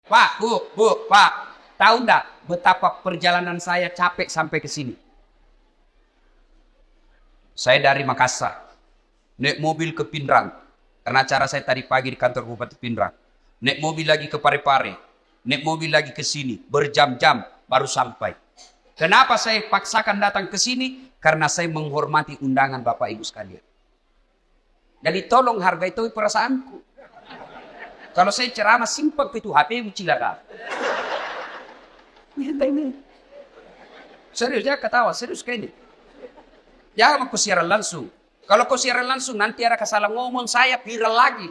Pak, Bu, Pak. Tahu enggak betapa perjalanan saya capek sampai ke sini? Saya dari Makassar. Naik mobil ke Pindrang. Karena acara saya tadi pagi di kantor Bupati Pindrang. Naik mobil lagi ke Parepare. Naik mobil lagi ke sini. Berjam-jam baru sampai. Kenapa saya paksakan datang ke sini? Karena saya menghormati undangan Bapak Ibu sekalian. Jadi tolong hargai itu perasaanku. Kalau saya ceramah simpel itu HP cilaka. Serius ya ketawa, serius kayak ini. Jangan aku siaran langsung. Kalau kau siaran langsung nanti ada kesalahan ngomong saya viral lagi.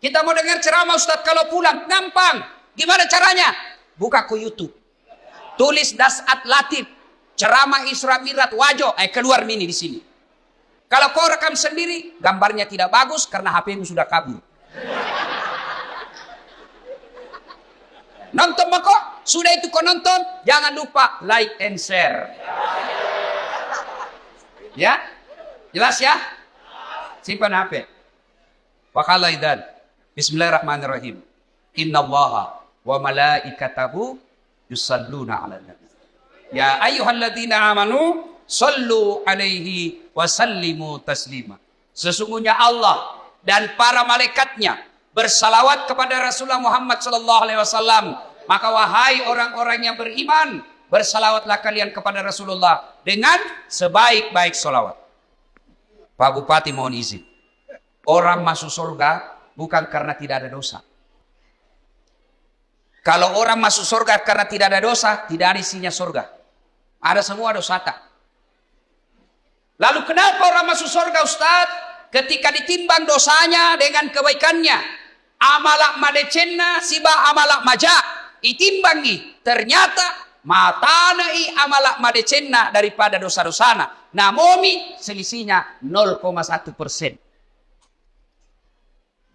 Kita mau dengar ceramah Ustadz kalau pulang, gampang. Gimana caranya? Buka ke YouTube. Tulis Dasat Latif, ceramah Isra Mi'raj Wajo, keluar mini di sini. Kalau kau rekam sendiri, gambarnya tidak bagus karena HP-mu sudah kabur. Nonton kok, sudah itu kau nonton, jangan lupa like and share. Ya, jelas ya? Simpan HP. Wakalaidan. Bismillahirrahmanirrahim. Innallaha wa malaikatahu yusalluna 'alan nabi. Ya ayyuhalladzina amanu sallu alaihi wa sallimu taslima. Sesungguhnya Allah dan para malaikatnya bersalawat kepada Rasulullah Muhammad sallallahu alaihi wasallam. Maka wahai orang-orang yang beriman, bersalawatlah kalian kepada Rasulullah dengan sebaik-baik salawat. Pak Bupati mohon izin. Orang masuk surga bukan karena tidak ada dosa. Kalau orang masuk surga karena tidak ada dosa, tidak ada isinya surga. Ada semua dosa tak. Lalu kenapa orang masuk surga Ustaz? Ketika ditimbang dosanya dengan kebaikannya. Amalak madecenna siba amalak maja. Itimbangi. Ternyata matanai amalak madecenna daripada dosa-dosana. Namomi selisihnya 0,1%.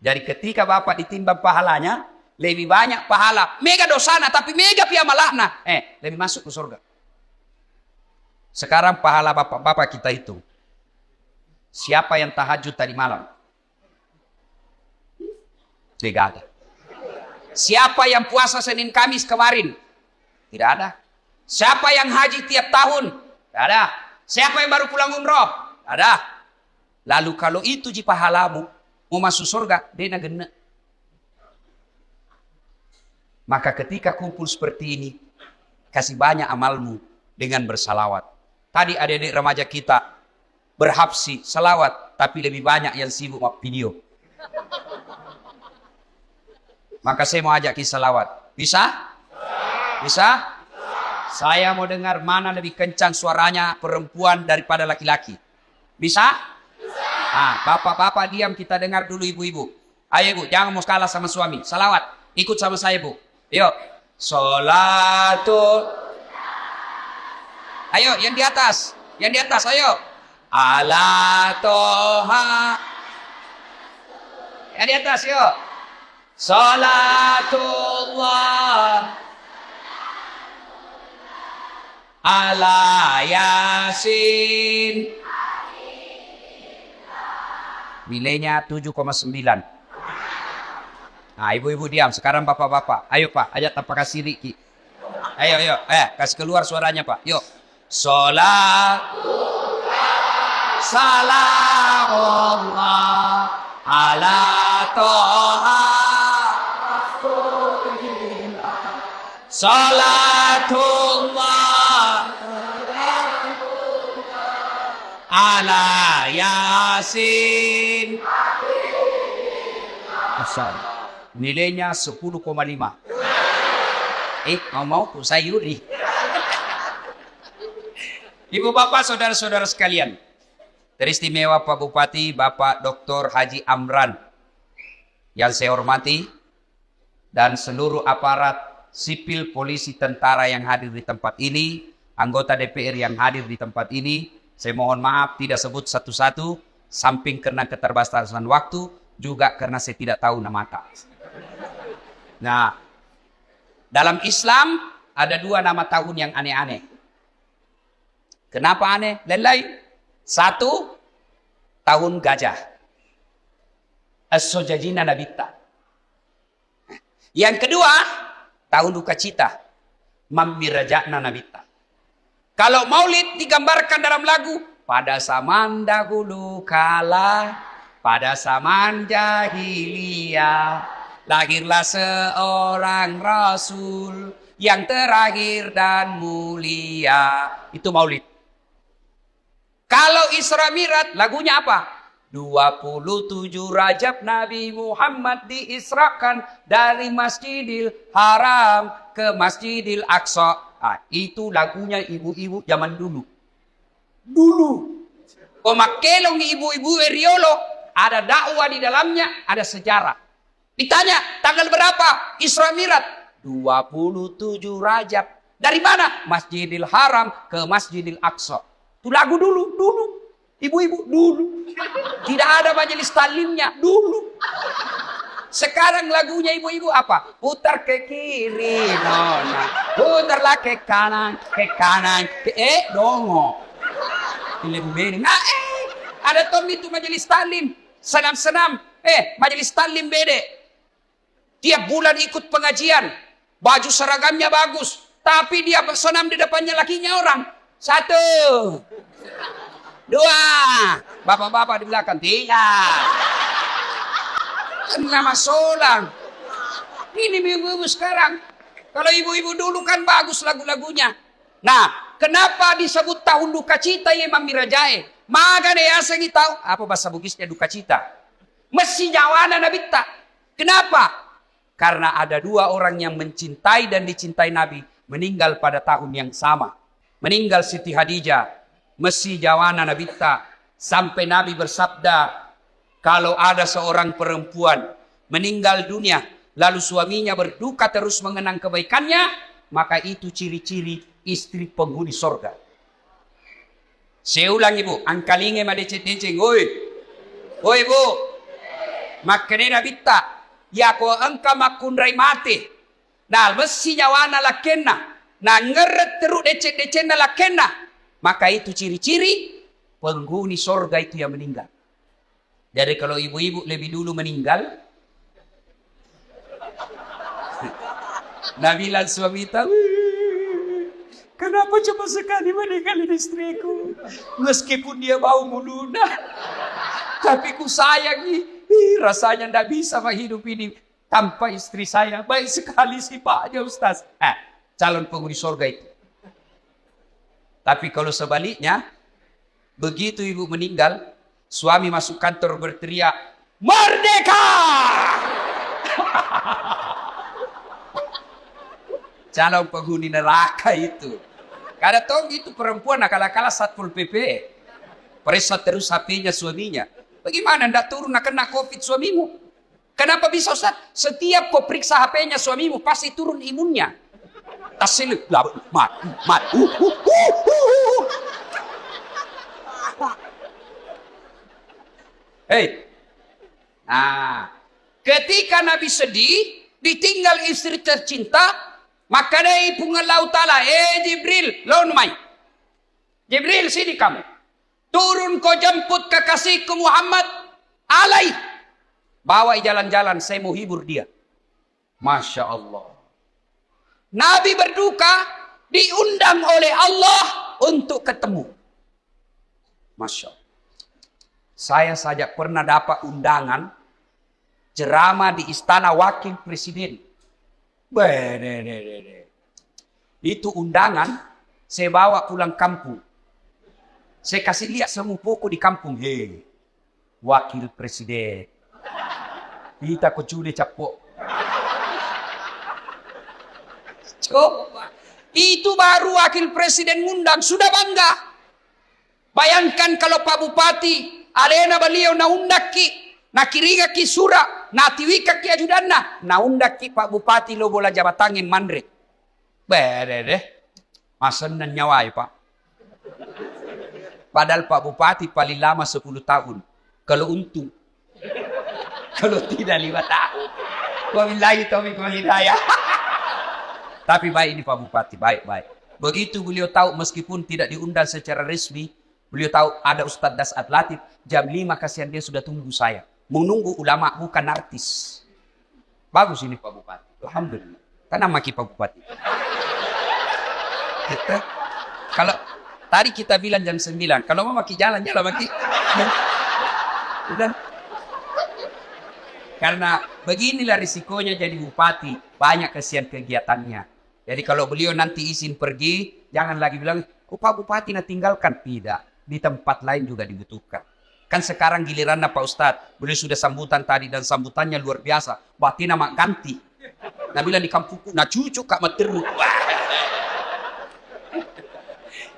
Jadi ketika Bapak ditimbang pahalanya, lebih banyak pahala. Mega dosana tapi mega piamalakna. Lebih masuk ke surga. Sekarang pahala bapak-bapak kita itu. Siapa yang tahajud tadi malam? Tidak ada. Siapa yang puasa Senin Kamis kemarin? Tidak ada. Siapa yang haji tiap tahun? Tidak ada. Siapa yang baru pulang umroh? Tidak ada. Lalu kalau itu ji pahalamu, mau masuk surga, dena gena. Maka ketika kumpul seperti ini, kasih banyak amalmu dengan bersalawat. Tadi adik-adik remaja kita berhabsi salawat, tapi lebih banyak yang sibuk video. Maka saya mau ajak kisah salawat. Bisa? Bisa? Saya mau dengar mana lebih kencang suaranya perempuan daripada laki-laki. Bisa? Bapak-bapak diam, kita dengar dulu ibu-ibu. Ayo ibu, jangan mau kalah sama suami. Salawat, ikut sama saya bu. Yuk. Sholatu. Ayo, yang di atas. Yang di atas, ayo. Ala toha. Yang di atas, yuk. Salatullah ala yasin. Nilainya 7,9. Nah, ibu-ibu diam. Sekarang bapak-bapak. Ayo pak, ajak tanpa kasih Riki. Ayo. Kasih keluar suaranya pak. Yuk. Salatullah salamullah ala toha. Salatullah ala yasin. Nilainya 10,5. Mau tuh sayuri. Ibu bapak saudara-saudara sekalian, teristimewa Pak Bupati Bapak Dr. Haji Amran yang saya hormati, dan seluruh aparat sipil, polisi, tentara yang hadir di tempat ini, anggota DPR yang hadir di tempat ini, saya mohon maaf tidak sebut satu-satu, samping karena keterbatasan waktu, juga karena saya tidak tahu nama tak. Nah, dalam Islam ada 2 nama tahun yang aneh-aneh. Kenapa aneh? Lain-lain. 1, tahun gajah. As-Sojajina Nabita. Yang kedua, tahun duka cita. Mamirajakna nabita. Kalau maulid digambarkan dalam lagu, pada zaman dahulu kala, pada zaman jahiliyah, lahirlah seorang rasul yang terakhir dan mulia. Itu maulid. Kalau Isra Mi'raj, lagunya apa? 27 Rajab Nabi Muhammad diisrakan dari Masjidil Haram ke Masjidil Aqsa. Itu lagunya ibu-ibu zaman dulu. O makelong ibu-ibu Riolo, ada dakwah di dalamnya, ada sejarah. Ditanya, tanggal berapa Isra Mi'raj? 27 Rajab. Dari mana? Masjidil Haram ke Masjidil Aqsa. Itu lagu dulu. Ibu-ibu dulu. Tidak ada majelis talimnya dulu. Sekarang lagunya ibu-ibu apa? Putar ke kiri, nona. Putarlah ke kanan, dongo. Ada Tommy itu majelis talim. Senam-senam. Majelis talim bede. Tiap bulan ikut pengajian. Baju seragamnya bagus. Tapi dia senam di depannya lakinya orang. 1, 2, bapak-bapak di belakang 3. Nama solang. Ini ibu-ibu sekarang. Kalau ibu-ibu dulu kan bagus lagu-lagunya. Nah, kenapa disebut tahun duka cita ya Mamirajae? Maka dia sengi tahu apa bahasa Bugisnya duka cita. Mesti jawana nabita. Kenapa? Karena ada 2 orang yang mencintai dan dicintai Nabi meninggal pada tahun yang sama. Meninggal Siti Khadijah, mesti jawana nabita, sampai Nabi bersabda, kalau ada seorang perempuan meninggal dunia, lalu suaminya berduka terus mengenang kebaikannya, maka itu ciri-ciri istri penghuni sorga. Saya ulang ibu, angkalinge madecet-deceng, oi ibu, makanya nabita, ya ko angka makundrai mati, nah mesti jawana lakena. Nah ngeret teruk decet-decet na lakena. Maka itu ciri-ciri penghuni sorga itu yang meninggal. Jadi kalau ibu-ibu lebih dulu meninggal, Nabilan suami tahu, kenapa cuma sekali meninggalin istriku? Meskipun dia bau muluna, tapi ku sayangi. Rasanya tidak bisa hidup ini tanpa istri saya. Baik sekali sifatnya Ustaz. Calon penghuni sorga itu. Tapi kalau sebaliknya, begitu ibu meninggal, suami masuk kantor berteriak, "Merdeka!" Calon penghuni neraka itu. Kada tahu itu perempuan akal-akal Satpol PP. Periksa terus HP-nya suaminya. Bagaimana ndak turun kena COVID suamimu? Kenapa bisa Ustaz? Setiap kau periksa HP-nya suamimu pasti turun imunnya. Tasilip mat. Ketika Nabi sedih, ditinggal istri tercinta, maka dari pungan laut ta'ala, Jibril, lawan mai. Jibril, sini kamu. Turun kau jemput kekasihku Muhammad, alai. Bawa jalan-jalan, saya mau hibur dia. Masya Allah. Nabi berduka, diundang oleh Allah untuk ketemu. Masya Allah. Saya saja pernah dapat undangan ceramah di istana wakil presiden. Itu undangan, saya bawa pulang kampung. Saya kasih lihat semua pokok di kampung. Wakil presiden. Kita kecuri capok. Coba. Itu baru wakil presiden ngundang, sudah bangga. Bayangkan kalau Pak Bupati, alena beliau naundaki, nakiriga ki sura, natiwika ki ajudanna, naundaki Pak Bupati lo bola jabatangin mandre. Deh. Masan nan nyawai Pak. Padahal Pak Bupati paling lama 10 tahun. Kalau untung. Kalau tidak 5 tahun. Wabillahi taufiq wal hidayah. Tapi baik ini Pak Bupati, baik. Begitu beliau tahu meskipun tidak diundang secara resmi, beliau tahu ada Ustadz Das'ad Latif, jam 5 kasihan dia sudah tunggu saya. Menunggu ulama bukan artis. Bagus ini Pak Bupati. Alhamdulillah. Tanam maki Pak Bupati. Kalau tadi kita bilang jam 9, kalau mau maki jalan maki. Udah. Karena beginilah risikonya jadi bupati, banyak kesian kegiatannya. Jadi kalau beliau nanti izin pergi, jangan lagi bilang, oh Pak Bupati nak tinggalkan. Tidak, di tempat lain juga dibutuhkan. Kan sekarang giliran Pak Ustadz, beliau sudah sambutan tadi dan sambutannya luar biasa. Berarti nama ganti. Nah bilang di kampungku, nah cucu kak materu.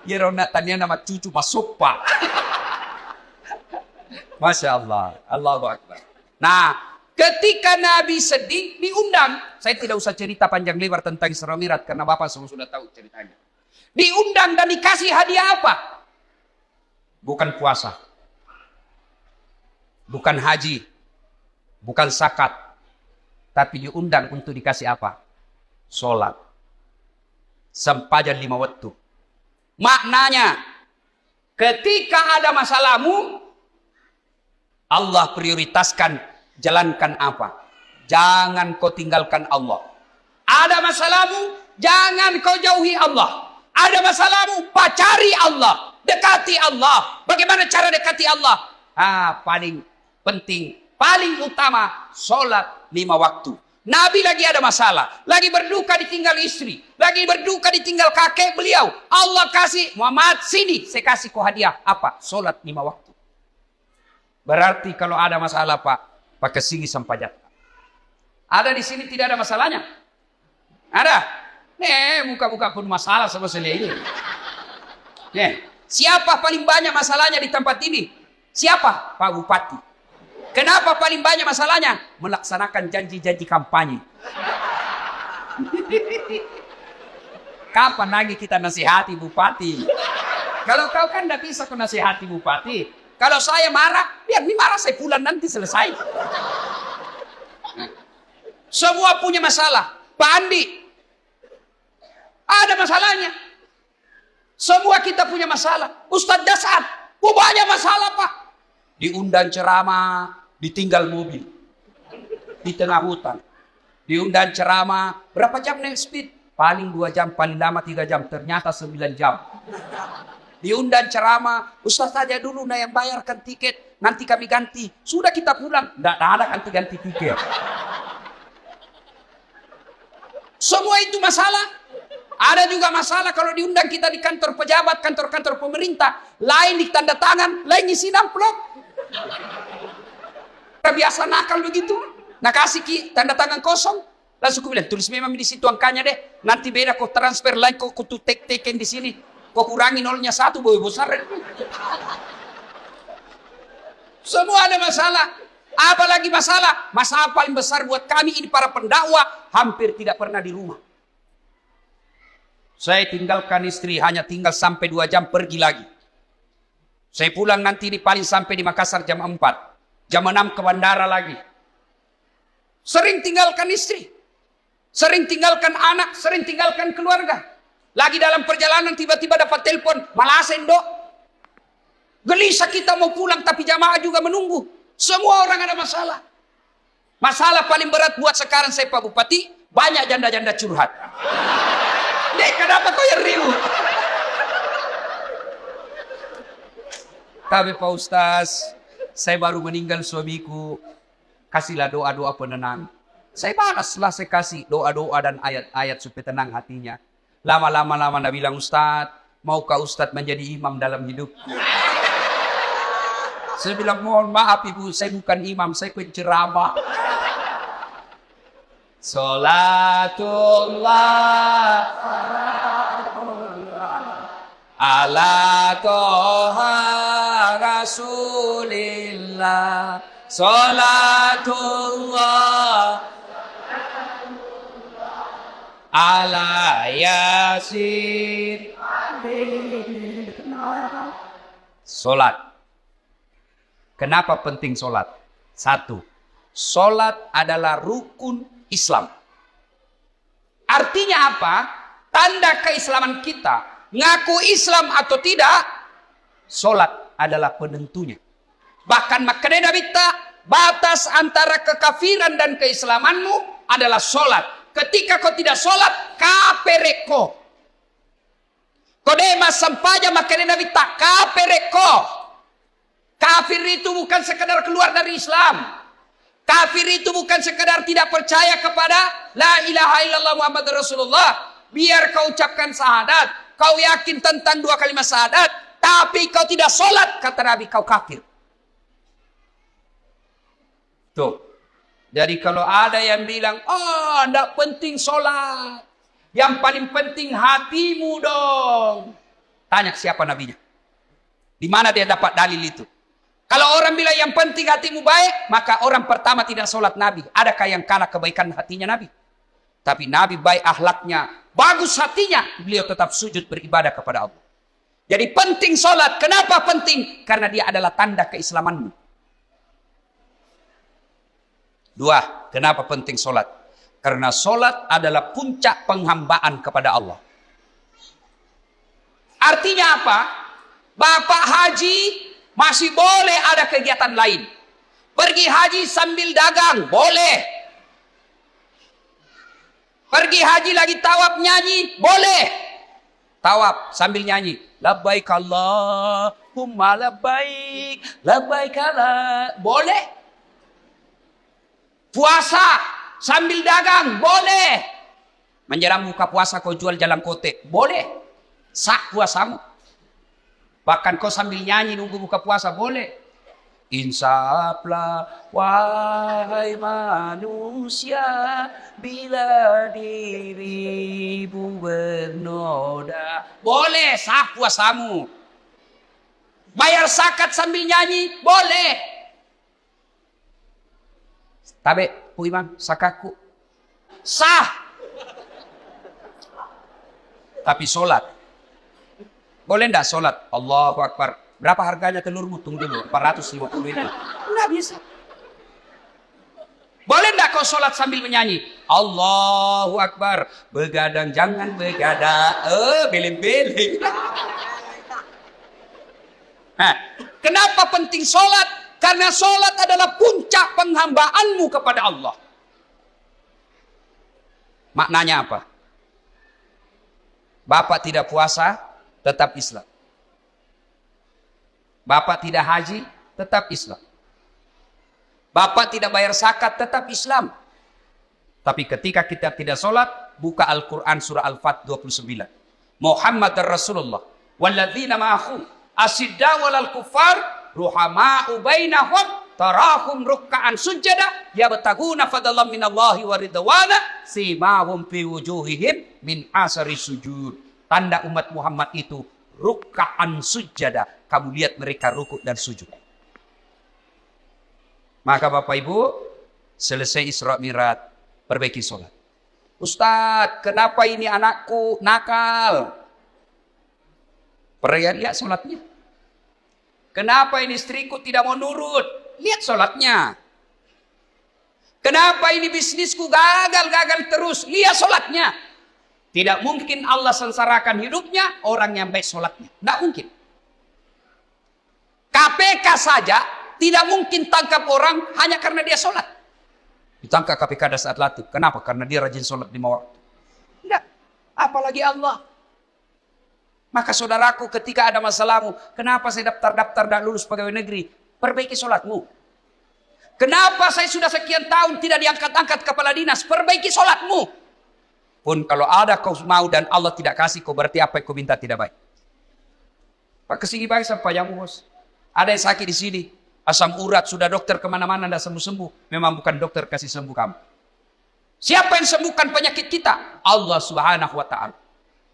Ya rona tanya nama cucu masuk Pak. Masya Allah, Allahu Akbar. Nah, ketika Nabi sedih, diundang. Saya tidak usah cerita panjang lebar tentang Isra Mi'raj karena Bapak semua sudah tahu ceritanya. Diundang dan dikasih hadiah apa? Bukan puasa. Bukan haji. Bukan zakat. Tapi diundang untuk dikasih apa? Sholat. Sempadan 5 waktu. Maknanya, ketika ada masalahmu, Allah prioritaskan jalankan apa? Jangan kau tinggalkan Allah. Ada masalahmu, jangan kau jauhi Allah. Ada masalahmu, pacari Allah. Dekati Allah. Bagaimana cara dekati Allah? Paling penting, paling utama, sholat 5 waktu. Nabi lagi ada masalah. Lagi berduka ditinggal istri. Lagi berduka ditinggal kakek beliau. Allah kasih, Muhammad sini. Saya kasih kau hadiah. Apa? Sholat 5 waktu. Berarti kalau ada masalah Pak, pakai sini sampai jatuh. Ada di sini tidak ada masalahnya? Ada? Muka-muka pun masalah sama saya ini. Siapa paling banyak masalahnya di tempat ini? Siapa? Pak Bupati. Kenapa paling banyak masalahnya? Melaksanakan janji-janji kampanye. Kapan lagi kita nasihati Bupati? Kalau kau kan tidak bisa kau nasihati Bupati. Kalau saya marah, biar ini marah saya pulang nanti selesai. Semua punya masalah. Pak Andi, ada masalahnya. Semua kita punya masalah. Ustadz Dasar, banyak masalah Pak. Diundang ceramah, ditinggal mobil. Di tengah hutan. Diundang ceramah, berapa jam naik speed? Paling 2 jam, paling lama 3 jam. Ternyata 9 jam. Diundang ceramah, Ustaz saja dulu yang bayarkan tiket, nanti kami ganti. Sudah kita pulang, tidak ada ganti-ganti tiket. Semua itu masalah. Ada juga masalah kalau diundang kita di kantor pejabat, kantor-kantor pemerintah. Lain di tanda tangan, lain ngisi amplop. Biasa nakal begitu. Nah kasih tanda tangan kosong. Langsung aku bilang, tulis memang di situ angkanya deh. Nanti beda kau transfer lain, kau tek-tekin di sini. Kau kurangi 0-nya 1, boy besar. Semua ada masalah. Apalagi masalah? Masalah paling besar buat kami ini para pendakwah, hampir tidak pernah di rumah. Saya tinggalkan istri, hanya tinggal sampai 2 jam pergi lagi. Saya pulang nanti paling sampai di Makassar jam 4. Jam 6 ke bandara lagi. Sering tinggalkan istri. Sering tinggalkan anak, sering tinggalkan keluarga. Lagi dalam perjalanan tiba-tiba dapat telepon, Malasen dok. Gelisah kita mau pulang tapi jamaah juga menunggu. Semua orang ada masalah. Masalah paling berat buat sekarang saya Pak Bupati, banyak janda-janda curhat. Kenapa kau yang ribut? Tapi Pak Ustaz, saya baru meninggal suamiku. Kasihlah doa-doa penenang. Saya balaslah, saya kasih doa-doa dan ayat-ayat supaya tenang hatinya. Lama-lama dia bilang, Ustadz, maukah Ustadz menjadi imam dalam hidup? Saya bilang, mohon maaf ibu, saya bukan imam, saya penceramah. Salatullah ala toha rasulillah. Salatullah ala yasin. Solat. Kenapa penting solat? 1. Solat adalah rukun Islam. Artinya apa? Tanda keislaman kita. Ngaku Islam atau tidak, solat adalah penentunya. Bahkan maknanya batas antara kekafiran dan keislamanmu adalah solat. ketika kau tidak sholat, kapereko. Kodema sampaja makanya Nabi tak kapereko. Kafir itu bukan sekadar keluar dari Islam. Kafir itu bukan sekadar tidak percaya kepada la ilaha illallah Muhammad Rasulullah. Biar kau ucapkan syahadat, kau yakin tentang dua kalimat syahadat, tapi kau tidak sholat, kata Nabi, kau kafir. Tuh. Jadi kalau ada yang bilang, oh, tidak penting sholat. Yang paling penting hatimu dong. Tanya siapa nabinya. Di mana dia dapat dalil itu? Kalau orang bilang yang penting hatimu baik, maka orang pertama tidak sholat Nabi. Adakah yang kalah kebaikan hatinya Nabi? Tapi Nabi baik akhlaknya, bagus hatinya, beliau tetap sujud beribadah kepada Allah. Jadi penting sholat. Kenapa penting? Karena dia adalah tanda keislamanmu. Dua, kenapa penting sholat? Karena sholat adalah puncak penghambaan kepada Allah. Artinya apa? Bapak haji masih boleh ada kegiatan lain. Pergi haji sambil dagang, boleh. Pergi haji lagi tawaf nyanyi, boleh. Tawaf sambil nyanyi. Labbaik Allahumma labbaik, labbaik Allah. Boleh. Puasa sambil dagang, boleh. Menjelang buka puasa kau jual jalan kote, boleh. Sah puasamu. Bahkan kau sambil nyanyi nunggu buka puasa, boleh. Insaflah wahai manusia, bila dirimu bernoda. Boleh, sah puasamu. Bayar zakat sambil nyanyi, boleh. Tabe, Pu Imam, sakaku. Sah. Tapi sholat. Boleh enggak sholat? Allahu Akbar. Berapa harganya telurmu? Tunggu dulu. 450 itu. Enggak bisa. Boleh enggak kau sholat sambil menyanyi? Allahu Akbar. Begadang jangan begadang. Beling-beling. Nah, kenapa penting sholat? Karena sholat adalah puncak penghambaanmu kepada Allah. Maknanya apa? Bapak tidak puasa, tetap Islam. Bapak tidak haji, tetap Islam. Bapak tidak bayar zakat, tetap Islam. Tapi ketika kita tidak sholat, buka Al-Quran surah Al-Fat 29. Muhammad Rasulullah. Walladzina ma'ahu asidda walal kufar ruhama'u bainahum tarahum rukka'an sujada yabtaguna fadlan minallahi wa ridwana simahum fi wujuhihim min asari sujud. Tanda umat Muhammad itu rukka'an sujada. Kamu lihat mereka rukuk dan sujud. Maka Bapak Ibu, selesai Isra Mi'raj, perbaiki sholat. Ustadz, kenapa ini anakku nakal? Lihat sholatnya. Kenapa ini istriku tidak mau nurut? Lihat sholatnya. Kenapa ini bisnisku gagal terus? Lihat sholatnya. Tidak mungkin Allah sengsarakan hidupnya orang yang baik sholatnya. Tidak mungkin. KPK saja tidak mungkin tangkap orang hanya karena dia sholat. Ditangkap KPK Dasar Latif. Kenapa? Karena dia rajin sholat di waktu. Tidak. Apalagi Allah. Maka saudaraku, ketika ada masalahmu, kenapa saya daftar dan lulus pegawai negeri? Perbaiki sholatmu. Kenapa saya sudah sekian tahun tidak diangkat-angkat kepala dinas? Perbaiki sholatmu. Pun kalau ada kau mau dan Allah tidak kasih, kau berarti apa yang kau minta tidak baik. Pak kesini baik sampai yang bos. Ada yang sakit di sini, asam urat, sudah dokter kemana-mana tidak sembuh-sembuh. Memang bukan dokter kasih sembuh kamu. Siapa yang sembuhkan penyakit kita? Allah Subhanahu wa Ta'ala.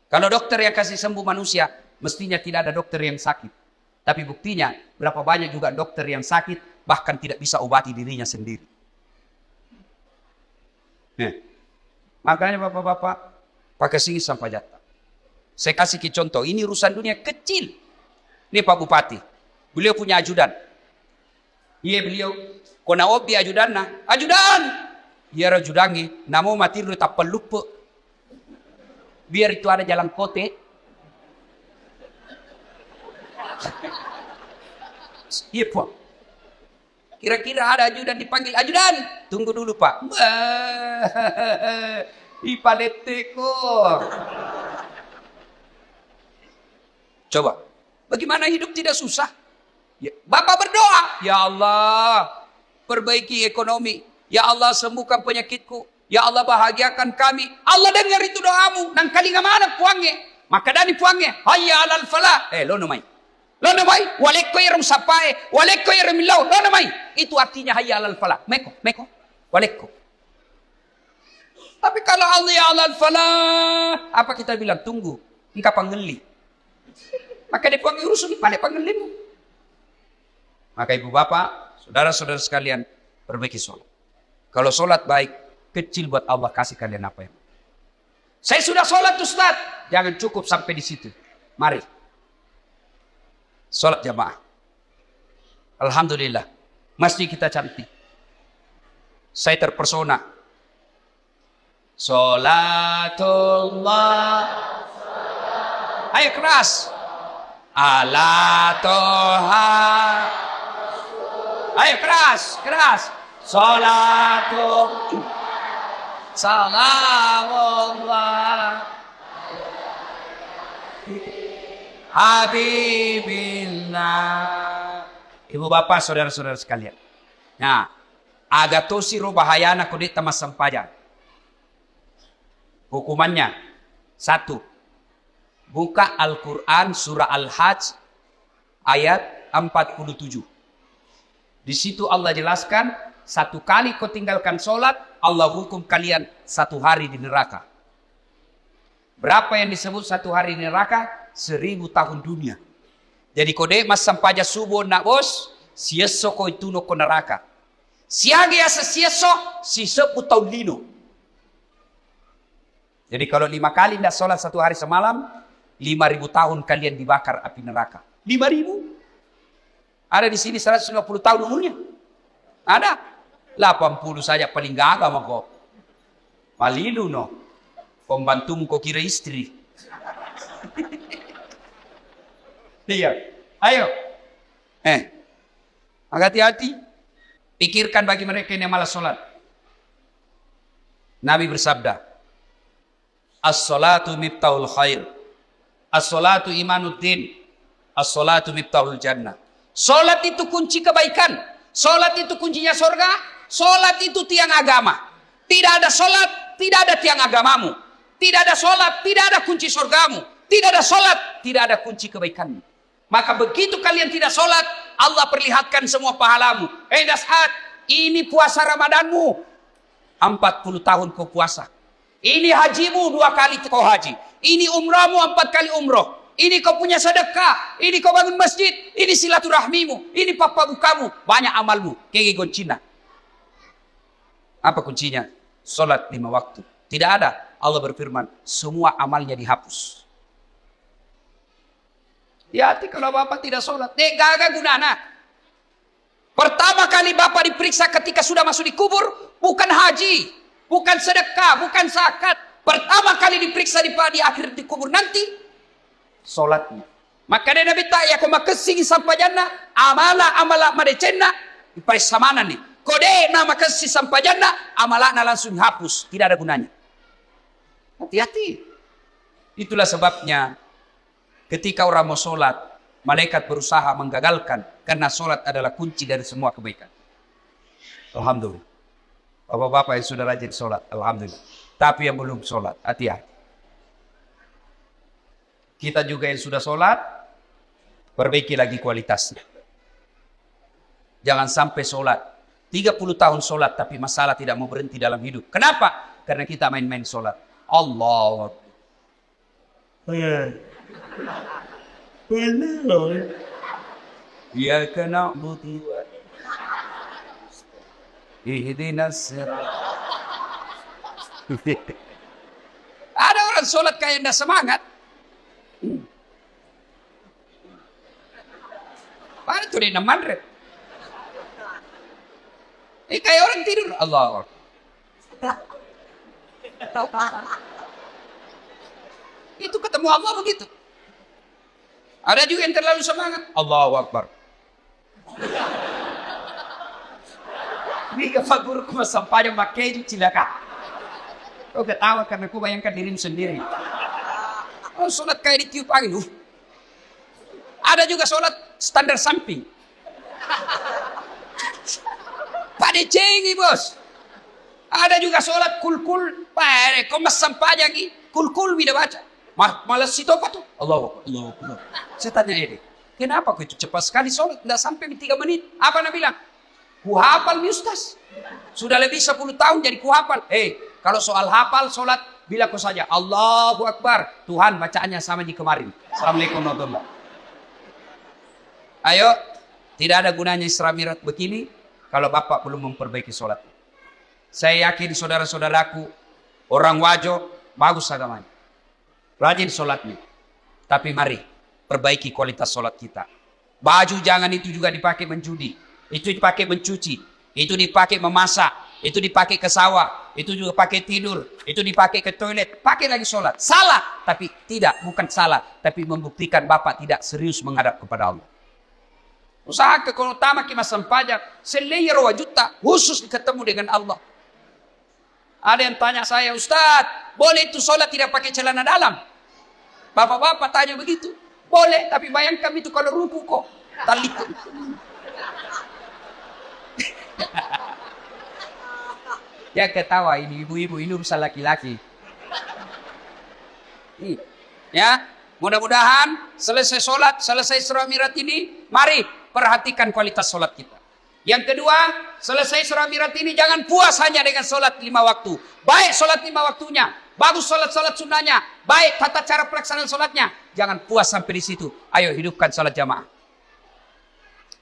Kalau dokter yang kasih sembuh manusia, mestinya tidak ada dokter yang sakit. Tapi buktinya, berapa banyak juga dokter yang sakit, bahkan tidak bisa obati dirinya sendiri. Makanya bapak-bapak, pakai sini sampai jatah. Saya kasih contoh, ini urusan dunia kecil. Ini Pak Bupati, beliau punya ajudan. Iya beliau, kona obi ajudan na, ajudan. Iya ajudannya, namo mati lu tak pelupa. Biar itu ada jalan kote. Iya Pak. Kira-kira ada ajudan dipanggil, ajudan. Tunggu dulu Pak. Ipadeteko. Coba, bagaimana hidup tidak susah? Ya, Bapak berdoa, ya Allah, perbaiki ekonomi. Ya Allah, sembuhkan penyakitku. Ya Allah, bahagiakan kami. Allah dengar itu doamu. Nang kali mana puangnya? Maka dani puangnya. Hayya alal falah. Lo namai. Lo namai. Walekko iram sapai. Walekko iram ilau. Lo namai. Itu artinya hayya alal falah. Meko. Walekko. Tapi kalau Allah ya alal falah, apa kita bilang? Tunggu. Engkau panggeli. Maka dia puangi urusan pada panggelimu. Maka ibu bapak, saudara-saudara sekalian, perbaiki sholat. Kalau sholat baik, kecil buat Allah kasih kalian apa yang. Saya sudah sholat Ustaz. Jangan cukup sampai di situ. Mari. Sholat jamaah. Alhamdulillah. Masjid kita cantik. Saya terpersona. Sholatullah. Ayo keras. Ala toha. Ayo keras. Sholatullah. Salamullah Habibillah. Ibu bapak saudara-saudara sekalian. Nah, agatosi ro bahayana kudet tamas sampajan. Hukumannya 1. Buka Al-Quran surah Al-Hajj ayat 47. Di situ Allah jelaskan, 1 kali kau tinggalkan sholat, Allah hukum kalian 1 hari di neraka. Berapa yang disebut 1 hari di neraka? 1000 tahun dunia. Jadi kode mas sampaja subuh nak bos, sieso ko itu no ko neraka. Siage asa sieso, si 10 tahun lino. Jadi kalau 5 kali tidak sholat 1 hari semalam, 5000 tahun kalian dibakar api neraka. 5000? Ada di sini 150 tahun umurnya. Ada. 80 saja paling gagah mah kok. Malilu no. Pembantumu kok kira istri. Iya. Ayo. Hati-hati. Pikirkan bagi mereka yang malas sholat. Nabi bersabda, As-salatu miftahul khair. As-salatu imanuddin. As-salatu miftahul jannah. Sholat itu kunci kebaikan. Sholat itu kuncinya surga. Sholat itu tiang agama. Tidak ada sholat, tidak ada tiang agamamu. Tidak ada sholat, tidak ada kunci surgamu. Tidak ada sholat, tidak ada kunci kebaikanmu. Maka begitu kalian tidak sholat, Allah perlihatkan semua pahalamu. Dashat, ini puasa Ramadanmu. 40 tahun kau puasa. Ini hajimu 2 kali kau haji. Ini umrahmu 4 kali umroh. Ini kau punya sedekah. Ini kau bangun masjid. Ini silaturahmimu. Ini papa bukamu. Banyak amalmu. Kege goncina. Apa kuncinya? Sholat 5 waktu. Tidak ada. Allah berfirman, semua amalnya dihapus. Hati kalau bapak tidak sholat. Gagal gunana. Pertama kali bapak diperiksa ketika sudah masuk di kubur. Bukan haji. Bukan sedekah. Bukan zakat. Pertama kali diperiksa di akhir di kubur nanti. Sholatnya. Maka dia Nabi ta'ya kau makasih sampai jannah. Amala madecenna. Ipai samana nih. Kode nama kasih sampai jannah, amalana langsung hapus, tidak ada gunanya. Hati-hati. Itulah sebabnya ketika orang mau sholat, malaikat berusaha menggagalkan karena sholat adalah kunci dari semua kebaikan. Alhamdulillah. Bapak-bapak yang sudah rajin sholat, alhamdulillah. Tapi yang belum sholat, hati-hati. Kita juga yang sudah sholat, perbaiki lagi kualitasnya. Jangan sampai sholat 30 tahun sholat tapi masalah tidak mau berhenti dalam hidup. Kenapa? Karena kita main-main sholat. Allah. Ya kena buti. Ihdinas sirat. Ada orang sholat kayak tidak semangat. Padahal itu dia namandret. Kayak orang tidur. Allah. Itu ketemu Allah begitu. Ada juga yang terlalu semangat. Allahu Akbar. Biga faguro ko masampalyo makejo cilaka. Kau ketawa karena kau bayangkan dirimu sendiri. Oh, sholat kayak ditiup angin. Ada juga sholat standar samping. Pada cengi bos. Ada juga sholat kul-kul. Kau masam pajangi. Kul-kul bila baca. Malas itu apa tuh? Allah. Saya tanya ini. Kenapa kau itu cepat sekali sholat? Tidak sampai 3 menit. Apa Anda bilang? Ku hafal mi Ustaz. Sudah lebih 10 tahun jadi ku hafal. Kalau soal hafal sholat, bilang kau saja. Allahu Akbar. Tuhan bacaannya sama di kemarin. Assalamualaikum warahmatullahi wabarakatuh. Ayo. Tidak ada gunanya Isra Mi'raj begini. Kalau Bapak belum memperbaiki sholat. Saya yakin saudara-saudaraku. Orang wajo. Bagus agamanya. Rajin sholatnya. Tapi mari. Perbaiki kualitas sholat kita. Baju jangan itu juga dipakai menjudi. Itu dipakai mencuci. Itu dipakai memasak. Itu dipakai ke sawah. Itu juga pakai tidur. Itu dipakai ke toilet. Pakai lagi sholat. Salah. Tapi tidak. Bukan salah. Tapi membuktikan Bapak tidak serius menghadap kepada Allah. Usahakan kalau utama kita sempajak. Selayar wajuta. Khusus ketemu dengan Allah. Ada yang tanya saya. Ustaz. Boleh itu sholat tidak pakai celana dalam? Bapak-bapak tanya begitu. Boleh, tapi bayangkan itu kalau ruku kok. Tali. Ya ketawa ini ibu-ibu, ini urusan laki-laki. Ya, mudah-mudahan selesai sholat, selesai Isra Mi'raj ini, mari perhatikan kualitas sholat kita. Yang kedua, selesai Isra Mi'raj ini jangan puas hanya dengan sholat 5 waktu. Baik sholat 5 waktunya. Bagus sholat sunnahnya. Baik tata cara pelaksanaan sholatnya. Jangan puas sampai di situ. Ayo hidupkan sholat jamaah.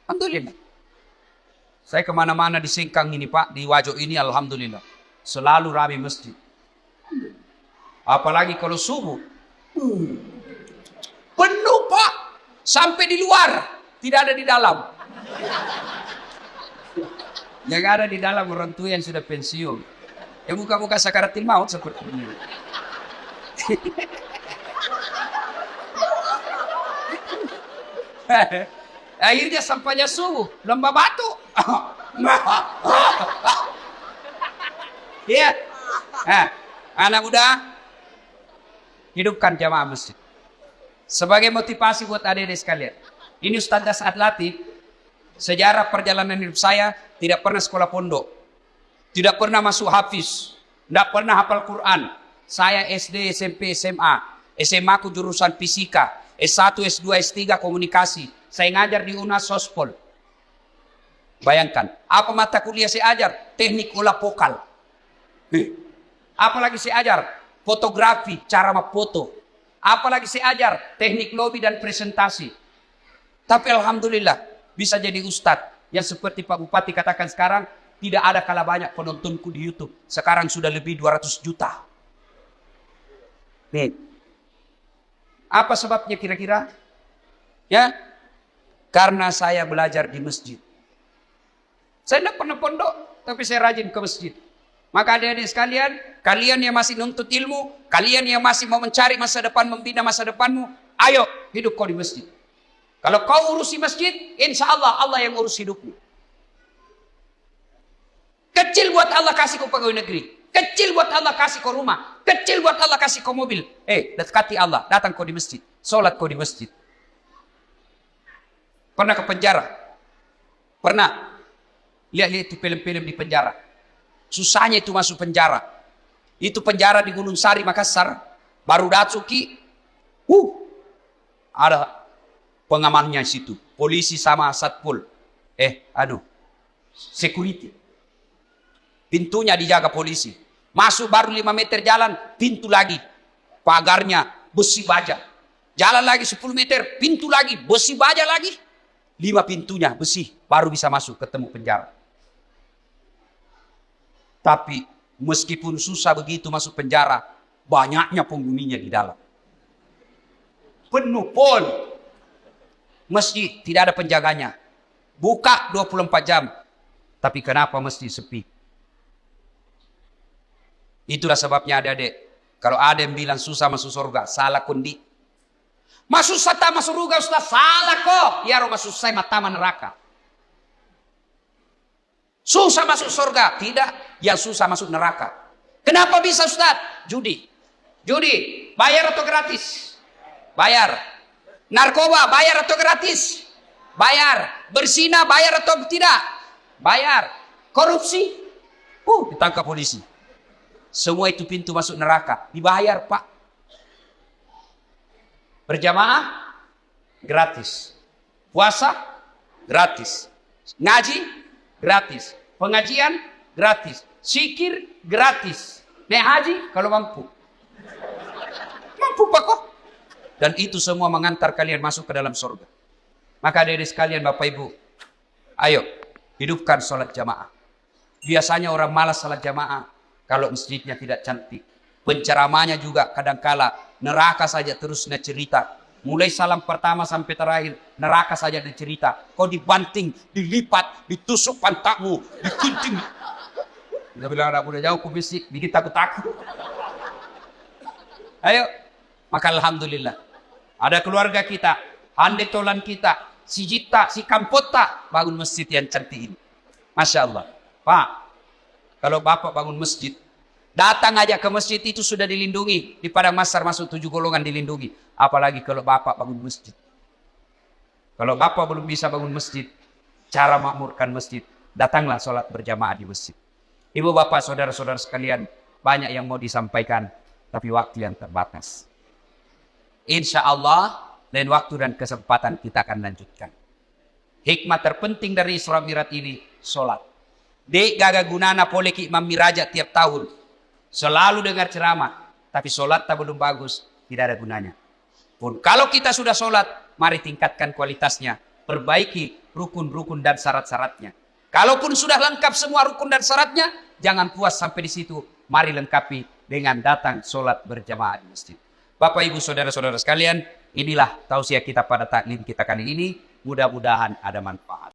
Alhamdulillah. Saya kemana-mana di Singkang ini Pak. Di Wajo ini Alhamdulillah. Selalu ramai masjid. Apalagi kalau subuh. Penuh Pak. Sampai di luar. Tidak ada di dalam. Yang ada di dalam orang tua yang sudah pensiun. Yang muka-muka sakaratil maut seperti ini. Akhirnya sampainya subuh. Lomba batu. Iya. Anak muda. Hidupkan jamaah masjid. Sebagai motivasi buat adik-adik sekalian. Ini Ustaz Das'ad Latif. Sejarah perjalanan hidup saya. Tidak pernah sekolah pondok. Tidak pernah masuk hafiz. Tidak pernah hafal Quran. Saya SD, SMP, SMA. SMA ku jurusan fisika. S1, S2, S3 komunikasi. Saya ngajar di UNAS Sospol. Bayangkan. Apa mata kuliah saya ajar? Teknik olah vokal. Apalagi saya ajar? Fotografi, cara memfoto. Apalagi saya ajar? Teknik lobby dan presentasi. Tapi Alhamdulillah. Bisa jadi ustadz. Yang seperti Pak Bupati katakan sekarang. Tidak ada kalah banyak penontonku di YouTube. Sekarang sudah lebih 200 juta. Nih. Apa sebabnya kira-kira? Ya. Karena saya belajar di masjid. Saya tidak pernah pondok. Tapi saya rajin ke masjid. Maka adik-adik sekalian. Kalian yang masih nuntut ilmu. Kalian yang masih mau mencari masa depan. Membina masa depanmu. Ayo hidup kau di masjid. Kalau kau urusi masjid. Insya Allah Allah yang urus hidupmu. Kecil buat Allah kasih kau pegawai negeri. Kecil buat Allah kasih kau rumah. Kecil buat Allah kasih kau mobil. Dekati Allah. Datang kau di masjid. Sholat kau di masjid. Pernah ke penjara? Pernah. Lihat-lihat itu film-film di penjara. Susahnya itu masuk penjara. Itu penjara di Gunung Sari, Makassar. Baru Datsuki. Ada pengamannya di situ. Polisi sama satpol. Security. Pintunya dijaga polisi. Masuk baru 5 meter jalan, pintu lagi. Pagarnya besi baja. Jalan lagi 10 meter, pintu lagi, besi baja lagi. 5 pintunya besi, baru bisa masuk ketemu penjara. Tapi meskipun susah begitu masuk penjara, banyaknya penghuninya di dalam. Penuh pol. Masjid tidak ada penjaganya. Buka 24 jam. Tapi kenapa mesti sepi? Itulah sebabnya adik-adik. Kalau ada yang bilang susah masuk surga, salah kundi. Masuk sata masuk surga Ustaz, salah kok. Ya masuk saya matama neraka. Susah masuk surga, tidak. Yang susah masuk neraka. Kenapa bisa Ustaz? Judi. Judi, bayar atau gratis? Bayar. Narkoba, bayar atau gratis? Bayar. Berzina, bayar atau tidak? Bayar. Korupsi? Ditangkap polisi. Semua itu pintu masuk neraka. Dibayar, Pak. Berjamaah? Gratis. Puasa? Gratis. Ngaji? Gratis. Pengajian? Gratis. Zikir? Gratis. Naik haji? Kalau mampu. Mampu, Pak, kok. Dan itu semua mengantar kalian masuk ke dalam surga. Maka dari sekalian Bapak Ibu, ayo hidupkan sholat jamaah. Biasanya orang malas sholat jamaah kalau masjidnya tidak cantik. Penceramahnya juga kadangkala neraka saja terus cerita. Mulai salam pertama sampai terakhir neraka saja cerita. Kau dibanting, dilipat, ditusuk pantatmu, dikunting. Dia bilang anak muda jauh ke masjid, bikin takut-takut. Ayo, maka alhamdulillah ada keluarga kita, handai tolan kita, si Jita, si Kampota bangun masjid yang cantik ini. Masya Allah. Pak, kalau Bapak bangun masjid, datang aja ke masjid itu sudah dilindungi. Di Padang Masar masuk 7 golongan dilindungi. Apalagi kalau Bapak bangun masjid. Kalau Bapak belum bisa bangun masjid, cara makmurkan masjid, datanglah sholat berjamaah di masjid. Ibu bapak saudara-saudara sekalian, banyak yang mau disampaikan, tapi waktu yang terbatas. Insya Allah, lain waktu dan kesempatan kita akan lanjutkan. Hikmah terpenting dari Isra Mi'raj ini, sholat. Dek gaga gunana poleki imam miraja tiap tahun. Selalu dengar ceramah, tapi sholat tak belum bagus, tidak ada gunanya. Pun kalau kita sudah sholat, mari tingkatkan kualitasnya, perbaiki rukun-rukun dan syarat-syaratnya. Kalaupun sudah lengkap semua rukun dan syaratnya, jangan puas sampai di situ. Mari lengkapi dengan datang sholat berjamaah di masjid. Bapak, Ibu, Saudara-saudara sekalian, inilah tausiah kita pada taklim kita kali ini. Mudah-mudahan ada manfaat.